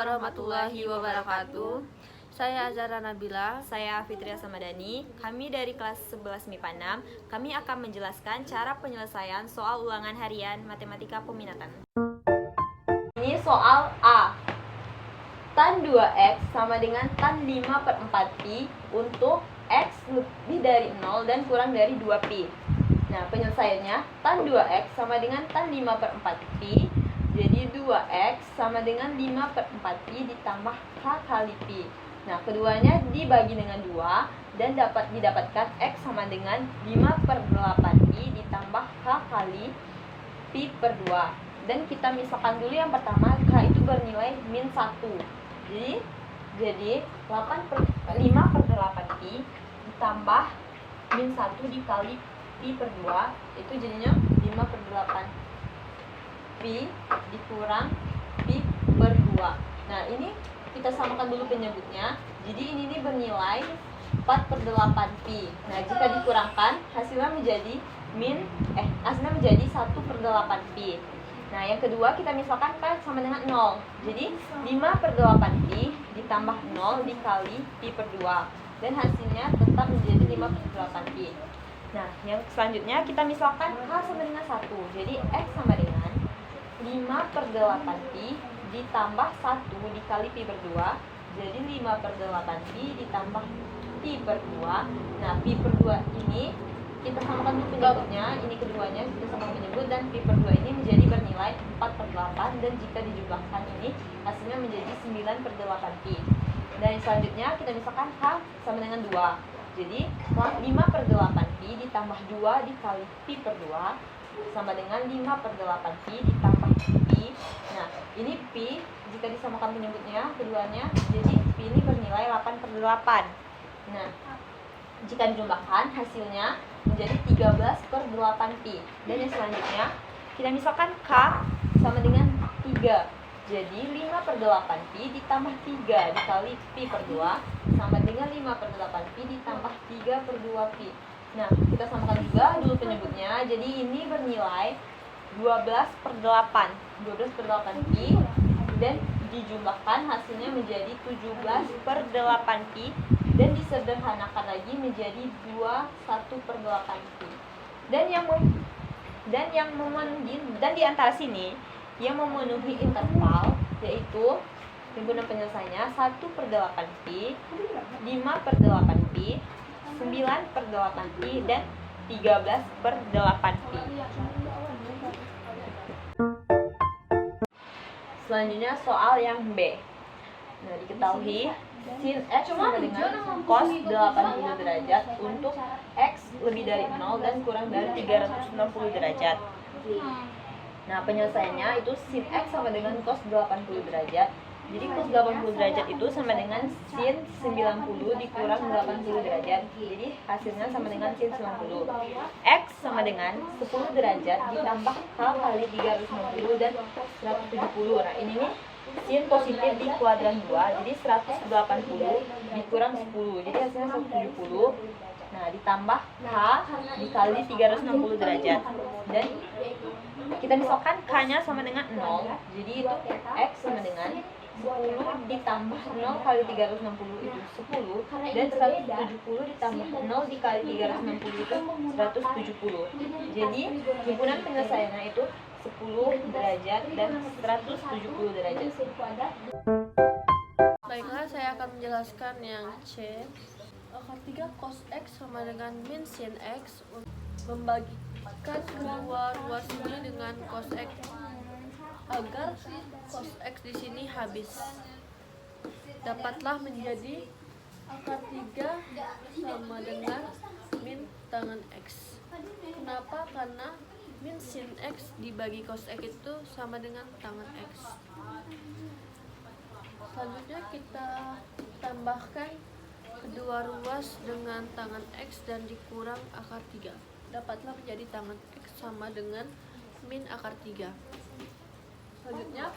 warahmatullahi wabarakatuh. Saya Azhara Nabila. Saya Fitria Samadani. Kami dari kelas 11 MIPA 6. Kami akan menjelaskan cara penyelesaian soal ulangan harian matematika peminatan. Ini soal A. Tan 2x sama dengan tan 5 per 4pi untuk x lebih dari 0 dan kurang dari 2pi. Nah, penyelesaiannya tan 2x sama dengan tan 5 per 4pi. Jadi 2x sama dengan 5 per 4pi ditambah k kali pi. Nah, keduanya dibagi dengan 2 dan dapat didapatkan x sama dengan 5 per 8pi ditambah k kali pi per 2. Dan kita misalkan dulu yang pertama, k itu bernilai min 1. Jadi 5 per 8pi ditambah min 1 dikali pi per 2, itu jadinya 5 per 8pi dikurang pi per 2. Nah, ini kita samakan dulu penyebutnya. Jadi ini bernilai 4 per 8pi. Nah, jika dikurangkan hasilnya menjadi 1 per 8pi. Nah, yang kedua kita misalkan P sama dengan 0. Jadi 5 per 8pi ditambah 0 dikali pi per 2. Dan hasilnya tetap menjadi 5 per 8pi. Nah, yang selanjutnya kita misalkan K sama dengan 1. Jadi X sama dengan 5 per 8pi ditambah 1 dikali pi per 2. Jadi 5 per 8pi ditambah pi per 2. Nah, pi per 2 ini kita samakan dulu penyebutnya. Ini keduanya kita samakan penyebut, dan pi per 2 ini menjadi bernilai 4 per 8. Dan jika dijumlahkan ini hasilnya menjadi 9 per 8pi. Dan selanjutnya kita misalkan H sama dengan 2. Jadi 5 per 8pi ditambah 2 dikali pi per 2 sama dengan 5 per 8pi ditambah pi. Nah, ini pi jika disamakan penyebutnya keduanya, jadi pi ini bernilai 8 per 8. Nah, jika dijumlahkan hasilnya menjadi 13 per 8pi. Dan yang selanjutnya kita misalkan K sama dengan 3. Jadi 5 per 8pi ditambah 3 dikali pi per 2 sama dengan 5 per 8pi ditambah 3 per 2pi. Nah, kita samakan juga dulu penyebutnya. Jadi ini bernilai 12 per 8. 12 per 8pi. Dan dijumlahkan hasilnya menjadi 17 per 8pi. Dan disederhanakan lagi menjadi 21 per 8pi. Dan di antara sini yang memenuhi interval yaitu himpunan penyelesaiannya 1 per 8pi, 5 per 8pi, 9 per 8pi, dan 13 per 8pi. Selanjutnya soal yang B. Nah, diketahui sin x sama dengan cos 80 derajat untuk x lebih dari 0 dan kurang dari 360 derajat. Nah, penyelesaiannya itu sin x sama dengan cos 80 derajat. Jadi cos 80 derajat itu sama dengan sin 90 dikurang 80 derajat. Jadi hasilnya sama dengan sin 90. X sama dengan 10 derajat ditambah k kali 360 dan 170. Nah, ini nih sin positif di kuadran 2. Jadi 180 dikurang 10. Jadi hasilnya 170. Nah, ditambah k dikali 360 derajat. Dan kita misalkan k-nya sama dengan 0. Jadi itu x sama dengan 10 ditambah 0 kali 360 itu 10. Dan 170 ditambah 0 dikali 360 itu 170. Jadi himpunan penyelesaiannya itu 10 derajat dan 170 derajat. Baiklah, saya akan menjelaskan yang C. Akar 3 cos x sama dengan min sin x. Membagikan kedua ruas ini dengan cos x agar cos x di sini habis. Dapatlah menjadi akar 3 sama dengan min tangen x. Kenapa? Karena min sin x dibagi cos x itu sama dengan tangen x. Selanjutnya kita tambahkan kedua ruas dengan tangen x dan dikurang akar 3. Dapatlah menjadi tangen x sama dengan min akar 3. Selanjutnya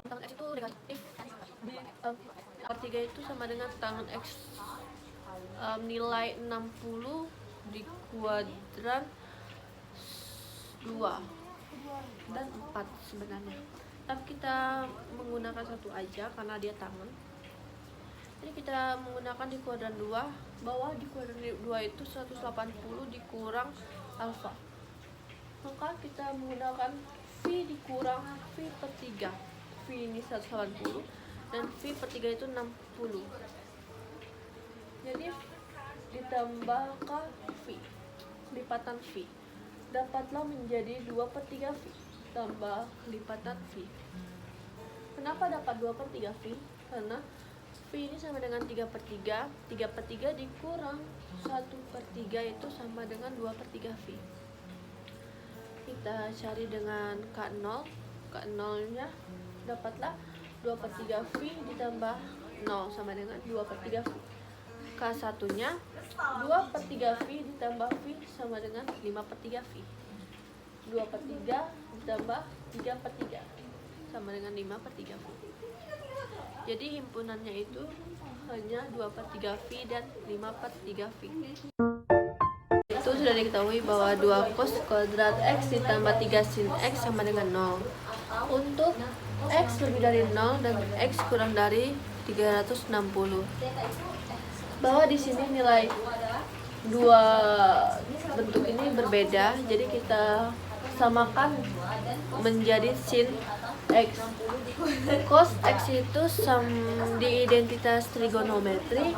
tangen x itu negatif. Akar 3 itu sama dengan tangen x nilai 60 di kuadran 2 dan 4 sebenarnya. tapi kita menggunakan satu aja karena dia tangan. Jadi kita menggunakan di kuadran 2, bahwa di kuadran 2 itu 180 dikurang alfa. Maka kita menggunakan V dikurang V per 3. V ini 180 dan V per 3 itu 60. Jadi ditambahkan V, lipatan V, dapatlah menjadi 2 per 3 V tambah lipatan V. Kenapa dapat 2 per 3 V? Karena V ini sama dengan 3 per 3, 3 per 3 dikurang 1 per 3 itu sama dengan 2 per 3 V. Kita cari dengan K0, K0 nya dapatlah 2 per 3 V ditambah 0 sama dengan 2 per 3 V. K1 nya 2 per 3 V ditambah V sama dengan 5 per 3 V. 2 per 3 ditambah 3 per 3 sama dengan 5 per 3 V. Jadi himpunannya itu hanya 2 per 3 V dan 5 per 3 V. Itu sudah diketahui bahwa 2 cos kuadrat X ditambah 3 sin X sama dengan 0. Untuk X lebih dari 0 dan X kurang dari 360. Bahwa di sini nilai dua bentuk ini berbeda, jadi kita samakan menjadi sin X. Cos X itu di identitas trigonometri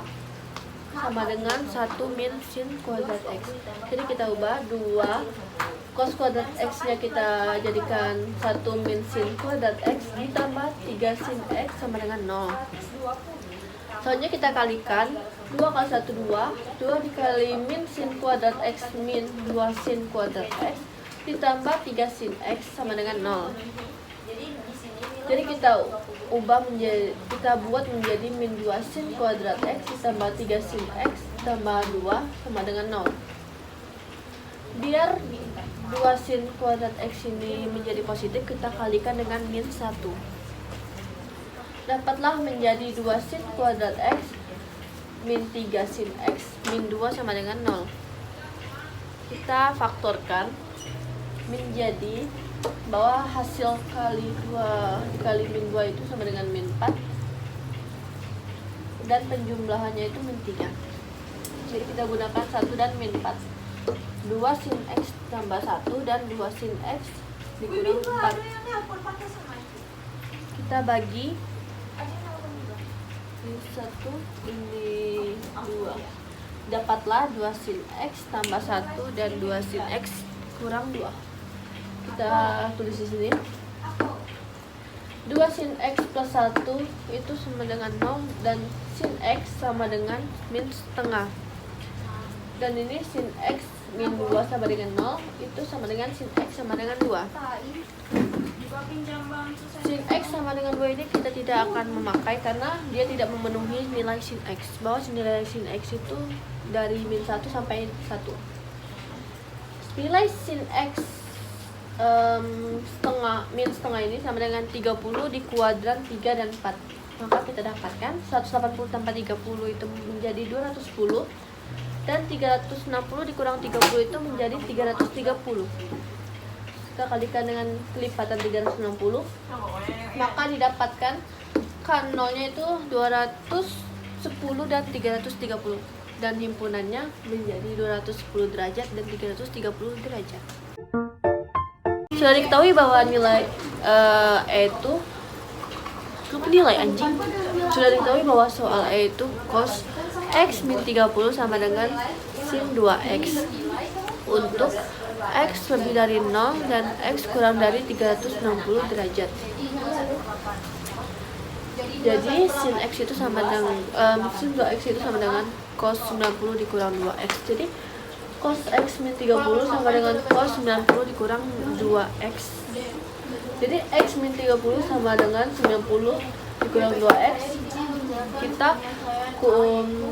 sama dengan 1 min sin kuadrat X. Jadi kita ubah 2 cos kuadrat X nya kita jadikan 1 min sin kuadrat X ditambah 3 sin X sama dengan 0. Soalnya kita kalikan 2 kali 1 2, 2 dikali min sin kuadrat X min 2 sin kuadrat X ditambah 3 sin X sama dengan 0. Jadi kita buat menjadi min 2 sin kuadrat X ditambah 3 sin X tambah 2 sama dengan 0. Biar 2 sin kuadrat X ini menjadi positif, kita kalikan dengan min 1. Dapatlah menjadi 2 sin kuadrat X min 3 sin X min 2 sama dengan 0. Kita faktorkan menjadi bahwa hasil kali 2 dikali min 2 itu sama dengan min 4 dan penjumlahannya itu min 3. Jadi kita gunakan 1 dan min 4. 2 sin X tambah 1 dan 2 sin X dikurang 4. Kita bagi ini 1, ini 2. Dapatlah 2 sin X tambah 1 dan 2 sin X kurang 2. Kita tulis di sini 2 sin X plus 1 itu sama dengan 0 dan sin X sama dengan min setengah, dan ini sin X min 2 sama dengan 0 itu sama dengan sin X sama dengan 2. Sin X sama dengan 2 ini kita tidak akan memakai karena dia tidak memenuhi nilai sin X, bahwa nilai sin X itu dari min 1 sampai 1. Nilai sin X min setengah ini sama dengan 30 di kuadran 3 dan 4. Maka kita dapatkan 180 tambah 30 itu menjadi 210 dan 360 dikurang 30 itu menjadi 330. Kita kalikan dengan kelipatan 360, maka didapatkan K0 nya itu 210 dan 330, dan himpunannya menjadi 210 derajat dan 330 derajat. Sudah diketahui bahwa nilai E itu nilai anjing. Sudah diketahui bahwa soal E itu cos X min 30 sama dengan sin 2X untuk X lebih dari 0 dan X kurang dari 360 derajat. Jadi sin X itu sama dengan sin 2X itu sama dengan cos 90 dikurang 2X. Jadi cos X min 30 sama dengan cos 90 dikurang 2X. Jadi X min 30 sama dengan 90 dikurang 2X. Kita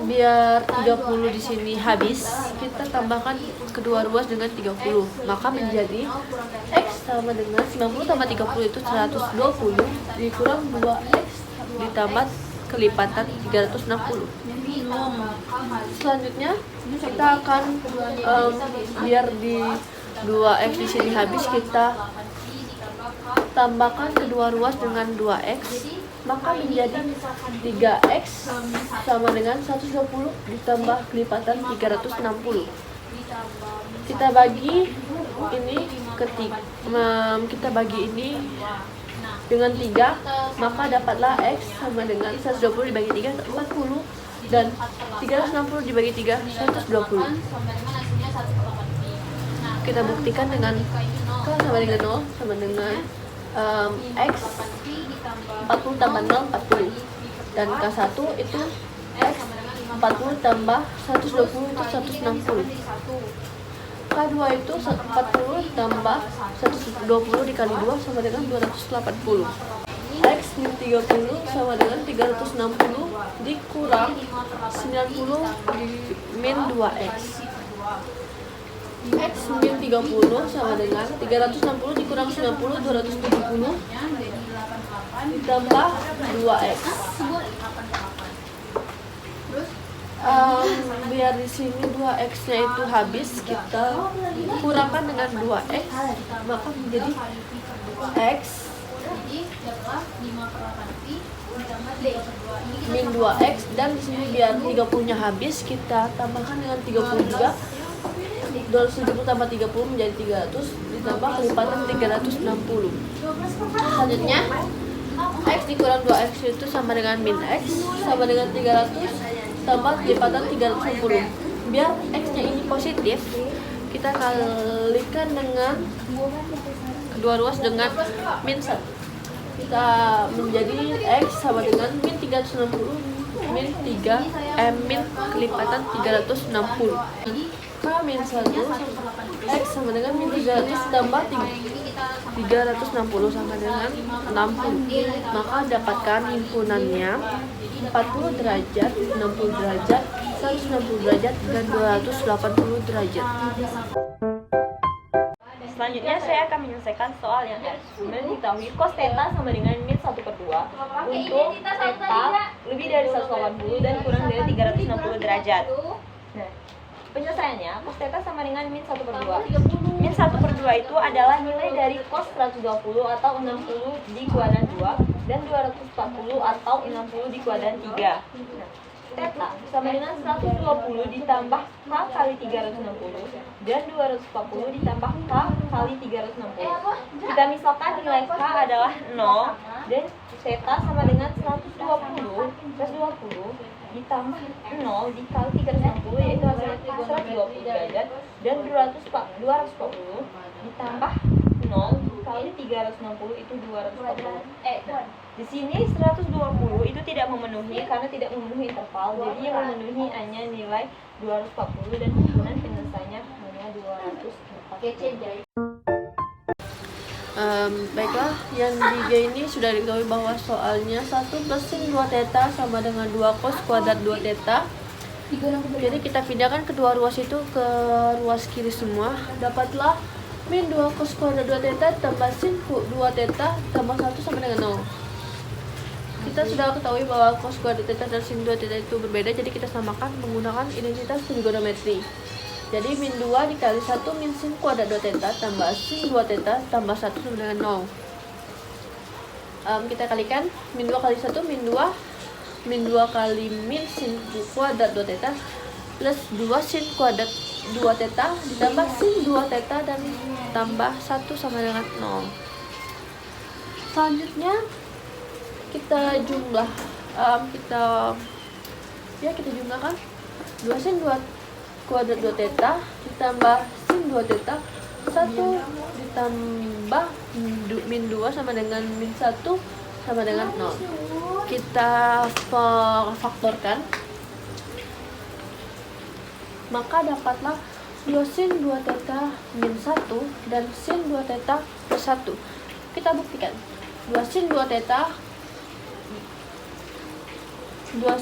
biar 30 di sini habis, kita tambahkan kedua ruas dengan 30. Maka menjadi X sama dengan 90 tambah 30 itu 120 dikurang 2X ditambah kelipatan 360. Selanjutnya kita akan biar di 2X di sini habis, kita tambahkan kedua ruas dengan 2x, maka menjadi 3x sama dengan 120 ditambah kelipatan 360. Kita bagi ini kita bagi ini dengan 3, maka dapatlah x sama dengan 120 dibagi 3 40 dan 360 dibagi 3 120. Kita buktikan dengan k sama dengan 0 sama dengan x 40 tambah 0 40 dan k1 itu x 40 tambah 120 itu 160. K2 itu 40 tambah 120 dikali 2 sama dengan 280. X min 30 sama dengan 360 dikurang 90 di min 2x. X min 30 sama dengan 360 dikurang 90 270 ditambah 2x. Biar di sini 2x-nya itu habis, kita kurangkan dengan 2x, maka menjadi x min 2x, dan di sini biar 30-nya habis, kita tambahkan dengan 30 juga. 270 tambah 30 menjadi 300 ditambah kelipatan 360. Selanjutnya x dikurang 2x itu sama dengan min x sama dengan 300 tambah kelipatan 360. Biar x-nya ini positif, kita kalikan dengan kedua ruas dengan min 1. Kita menjadi x sama dengan min 360 min kelipatan 360. K min 1 x sama dengan min 300 tambah 360 sama dengan 60. Maka dapatkan himpunannya 40 derajat, 60 derajat, 160 derajat, dan 280 derajat. Selanjutnya saya akan menyelesaikan soal yang F. Diketahui cos theta sama dengan min 1/2 untuk theta lebih dari 180 dan kurang dari 360 derajat. Nah, penyelesaiannya cos theta sama dengan min 1/2. Min 1/2 itu adalah nilai dari cos 120 atau 60 dikuadran 2 dan 240 atau 60 dikuadran 3. Nah, theta sama dengan 120 ditambah k kali 360 dan 240 ditambah k kali 360. Kita misalkan nilai k adalah 0 dan theta sama dengan 120 ditambah 0 dikali 360 yaitu hasilnya 120 derajat, dan 240 ditambah 0 kali 360 itu 240. Nah, di sini 120 itu tidak memenuhi karena tidak memenuhi interval, jadi yang memenuhi hanya nilai 240 dan himpunan penyelesaiannya hanya 240. Baiklah, yang di G ini sudah diketahui bahwa soalnya 1 plus sin 2 theta sama dengan 2 cos kuadrat 2 theta. Jadi kita pindahkan kedua ruas itu ke ruas kiri semua. Dapatlah min 2 cos kuadrat 2 theta tambah sin 2 theta tambah 1 sama dengan 0. Kita sudah ketahui bahwa cos kuadrat theta dan sin 2 theta itu berbeda, jadi kita samakan menggunakan identitas trigonometri. Jadi min 2 dikali 1 min sin kuadrat 2 theta tambah sin 2 theta tambah 1 sama dengan 0. Kita kalikan min 2 kali 1 min 2 kali min sin kuadrat 2 theta plus 2 sin kuadrat 2 theta ditambah sin 2 theta dan tambah 1 sama dengan 0. Selanjutnya kita jumlah kita jumlahkan 2 sin 2 kuadrat 2 theta ditambah sin 2 theta 1 ditambah min 2 sama dengan min 1 sama dengan 0. Kita faktorkan, maka dapatlah 2 sin 2 theta min 1 dan sin 2 theta plus 1. Kita buktikan 2 sin 2 theta 2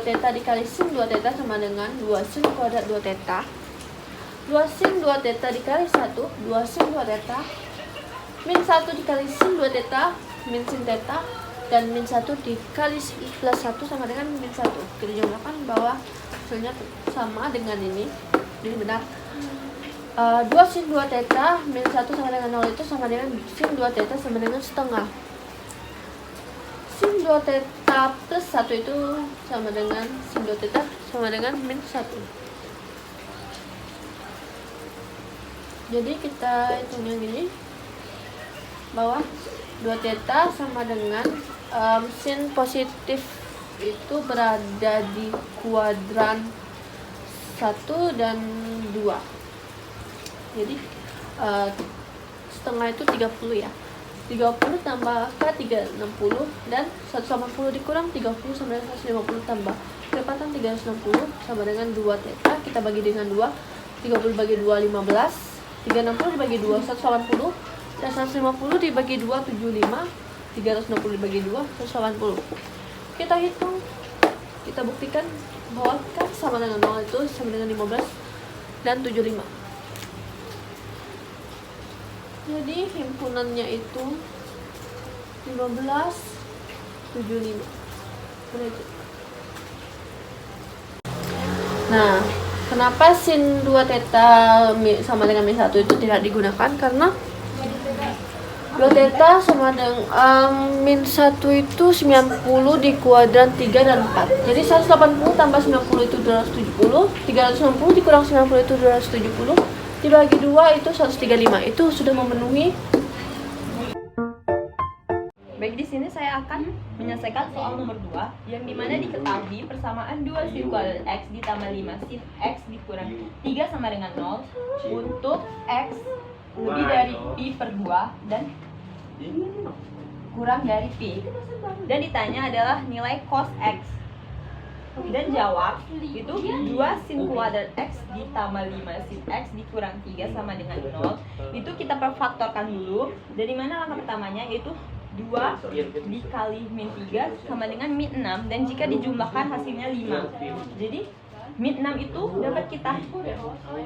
theta dikali sin 2 theta sama dengan 2 sin kuadrat 2 theta. 2 sin 2 theta dikali 1, 2 sin 2 theta. Min 1 dikali sin 2 theta, min sin theta. Dan min 1 dikali plus 1 sama dengan min 1. Kita jumlahkan bahwa hasilnya sama dengan ini. Jadi benar. 2 sin 2 theta min 1 sama dengan 0 itu sama dengan sin 2 theta sama dengan setengah. Sin 2 theta plus 1 itu sama dengan sin 2 theta sama dengan min 1. Jadi kita hitungnya gini, bahwa 2 theta sama dengan sin positif itu berada di kuadran 1 dan 2. Jadi setengah itu 30 ya. 30 tambah K 360 dan 180 dikurang 30 sama dengan 150 tambah kecepatan 360 sama dengan 2 theta. Kita bagi dengan 2. 30 bagi 2 15. 360 dibagi 2 180 dan 150 dibagi 2 75. 360 dibagi 2 180. Kita hitung. Kita buktikan bahwa K sama dengan 0 itu sama dengan 15 dan 75. Jadi himpunannya itu 15 75. Nah, kenapa sin 2 theta sama dengan min 1 itu tidak digunakan? Karena 2 theta sama dengan min 1 itu 90 di kuadran 3 dan 4. Jadi 180 tambah 90 itu 270. 360 dikurang 90 itu 270. Dibagi 2 itu 135. Itu sudah memenuhi. Baik, di sini saya akan menyelesaikan soal nomor 2 yang dimana diketahui persamaan 2 sin kuadrat x ditambah 5 sin x dikurang 3 sama dengan 0 untuk x lebih dari pi per 2 dan kurang dari pi. Dan ditanya adalah nilai cos x. Dan jawab itu 2 sin kuadrat x ditambah 5 sin x dikurang 3 sama dengan 0. Itu kita perfaktorkan dulu. Dari mana langkah pertamanya yaitu 2 dikali min 3 sama dengan min 6, dan jika dijumlahkan hasilnya 5. Jadi min 6 itu dapat kita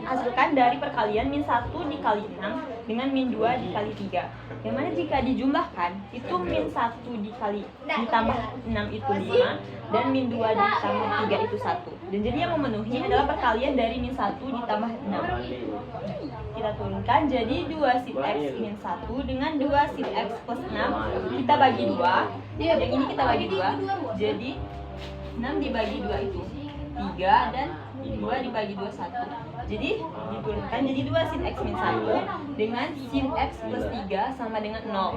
hasilkan dari perkalian min 1 dikali 6 dengan min 2 dikali 3. Yang mana jika dijumlahkan itu min 1 dikali ditambah 6 itu 5 dan min 2 ditambah 3 itu 1. Dan jadi yang memenuhi adalah perkalian dari min 1 ditambah 6. Kita turunkan jadi 2 sin x min 1 dengan 2 sin x plus 6 kita bagi 2. Yang ini kita bagi 2. Jadi 6 dibagi 2 itu 3 dan 2 dibagi 2 1. Jadi diturunkan jadi 2 sin x min 1 dengan sin x plus 3 sama dengan 0.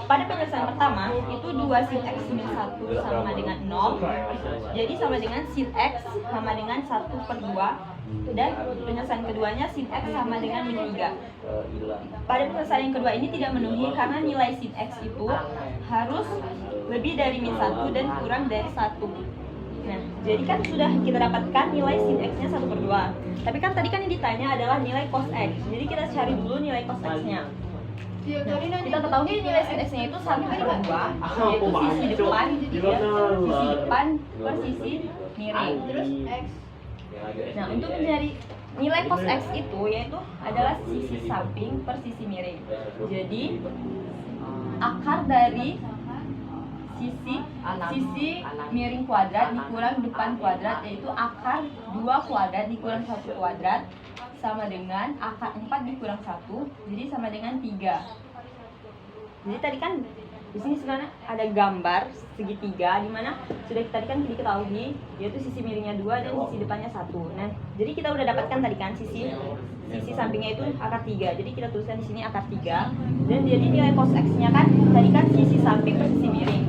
Pada penyelesaian pertama itu 2 sin x min 1 sama dengan 0. Jadi sama dengan sin x sama dengan 1 per 2. Dan penyelesaian keduanya sin x sama dengan min 3. Pada penyelesaian yang kedua ini tidak memenuhi karena nilai sin x itu harus lebih dari min 1 dan kurang dari 1. Nah, jadi kan sudah kita dapatkan nilai sin x-nya 1 per 2. Tapi kan tadi kan yang ditanya adalah nilai cos x. Jadi kita cari dulu nilai cos x-nya. Nah, kita ketahui nilai sin x-nya itu 1 per 2, yaitu sisi depan, sisi depan per sisi miring. Terus x. Nah, untuk mencari nilai cos x itu yaitu adalah sisi samping per sisi miring. Jadi akar dari sisi miring kuadrat dikurang depan kuadrat yaitu akar 2 kuadrat dikurang 1 kuadrat sama dengan akar 4 dikurang 1, jadi sama dengan 3. Jadi tadi kan di sini sebenarnya ada gambar segitiga di mana sudah tadi kan diketahui yaitu sisi miringnya 2 dan sisi depannya 1. Nah, jadi kita udah dapatkan tadi kan sisi sampingnya itu akar 3. Jadi kita tuliskan di sini akar 3. Dan jadi nilai cos x-nya kan tadi kan sisi samping per sisi miring.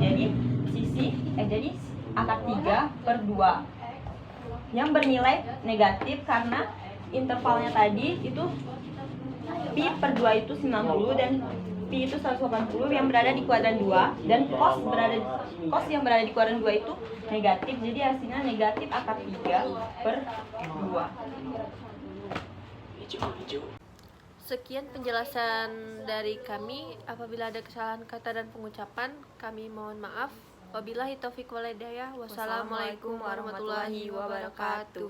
Jadi akar 3 per 2 yang bernilai negatif karena intervalnya tadi itu pi per 2 itu 90 dan pi itu 180 yang berada di kuadran 2 dan cos yang berada di kuadran 2 itu negatif. Jadi hasilnya negatif akar 3 per 2. Sekian penjelasan dari kami. Apabila ada kesalahan kata dan pengucapan, kami mohon maaf. Wabillahi taufiq wal hidayah. Wassalamualaikum warahmatullahi wabarakatuh.